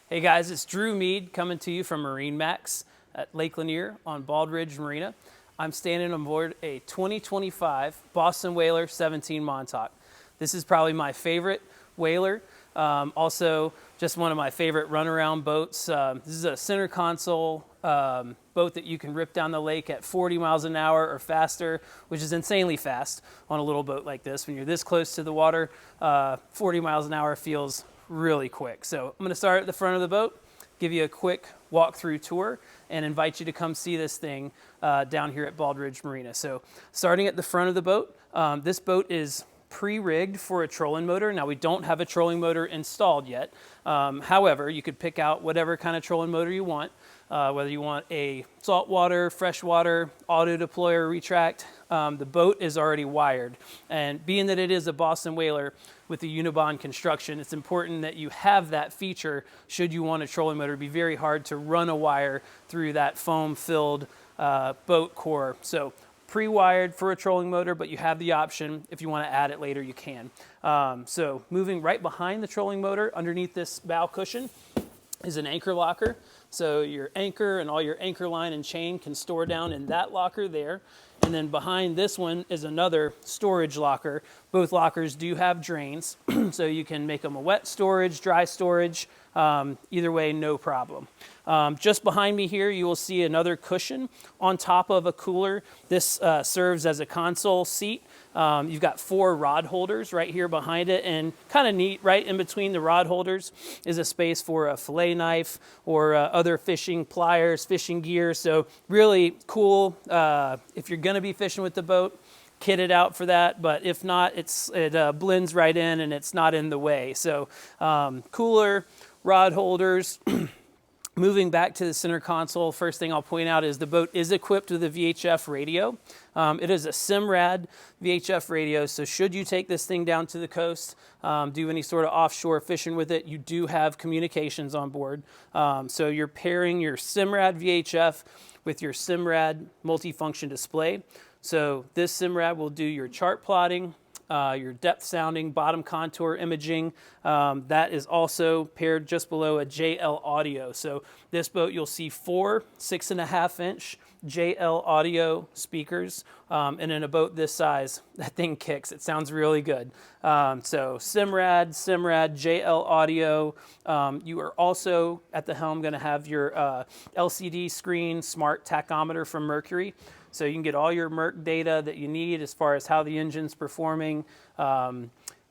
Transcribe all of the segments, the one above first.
Hey guys, it's Drew Mead coming to you from MarineMax at Lake Lanier on Bald Ridge Marina. I'm standing on board a 2025 Boston Whaler 17 Montauk. This is probably my favorite whaler. Also, just one of my favorite runaround boats. This is a center console boat that you can rip down the lake at 40 miles an hour or faster, which is insanely fast on a little boat like this. When you're this close to the water, 40 miles an hour feels really quick. So I'm going to start at the front of the boat, give you a quick walk-through tour, and invite you to come see this thing down here at Bald Ridge Marina. So starting at the front of the boat, this boat is pre-rigged for a trolling motor. Now we don't have a trolling motor installed yet. However, you could pick out whatever kind of trolling motor you want, whether you want a saltwater, freshwater, auto deployer, retract. The boat is already wired, and being that it is a Boston Whaler with the Unibond construction, it's important that you have that feature should you want a trolling motor. It'd be very hard to run a wire through that foam-filled boat core. So pre-wired for a trolling motor, but you have the option. If you want to add it later, you can. So moving right behind the trolling motor, underneath this bow cushion, is an anchor locker. So your anchor and all your anchor line and chain can store down in that locker there. And then behind this one is another storage locker. Both lockers do have drains, so you can make them a wet storage, dry storage. Either way, no problem. Just behind me here, you will see another cushion on top of a cooler. This serves as a console seat. You've got 4 rod holders right here behind it, and kind of neat, right in between the rod holders is a space for a fillet knife or other fishing pliers, fishing gear. So really cool if you're going to be fishing with the boat. Kit it out for that, but if not, it blends right in and it's not in the way. So cooler, rod holders. Moving back to the center console, first thing I'll point out is the boat is equipped with a VHF radio. It is a Simrad VHF radio, so should you take this thing down to the coast, do any sort of offshore fishing with it, you do have communications on board. So you're pairing your Simrad VHF with your Simrad multifunction display. So this Simrad will do your chart plotting, your depth sounding, bottom contour imaging. That is also paired just below a JL audio. So this boat, you'll see 4 6.5-inch JL audio speakers. And in a boat this size, that thing kicks. It sounds really good. So Simrad, JL audio. You are also at the helm going to have your LCD screen smart tachometer from Mercury. So you can get all your MERC data that you need as far as how the engine's performing,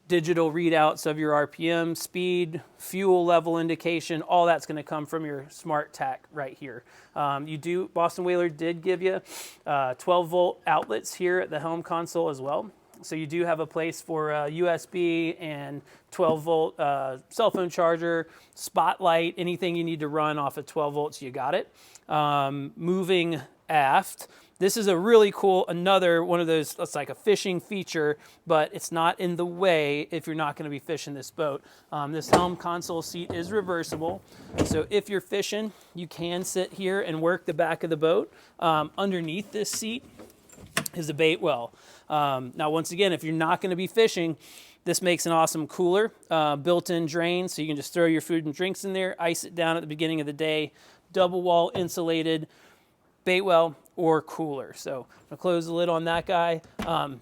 digital readouts of your RPM, speed, fuel level indication, all that's going to come from your smart tac right here. Boston Whaler did give you 12-volt outlets here at the helm console as well. So you do have a place for USB and 12-volt cell phone charger, spotlight, anything you need to run off of 12 volts, you got it. Moving aft, this is a really cool, another one of those, it's like a fishing feature, but it's not in the way if you're not going to be fishing this boat. This helm console seat is reversible, so if you're fishing, you can sit here and work the back of the boat. Underneath this seat is a bait well. Now, once again, if you're not going to be fishing, this makes an awesome cooler, built-in drain, so you can just throw your food and drinks in there, ice it down at the beginning of the day, double wall insulated, bait well or cooler. So I'll close the lid on that guy.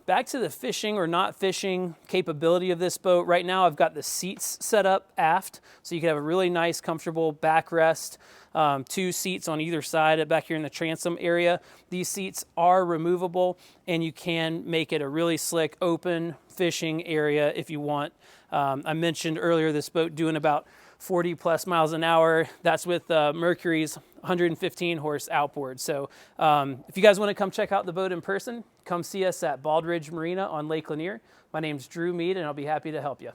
Back to the fishing or not fishing capability of this boat. Right now I've got the seats set up aft, so you can have a really nice, comfortable backrest. 2 seats on either side back here in the transom area. These seats are removable, and you can make it a really slick, open fishing area if you want. I mentioned earlier this boat doing about 40 plus miles an hour. That's with Mercury's 115 horse outboard. So if you guys want to come check out the boat in person, come see us at Bald Ridge Marina on Lake Lanier. My name's Drew Mead, and I'll be happy to help you.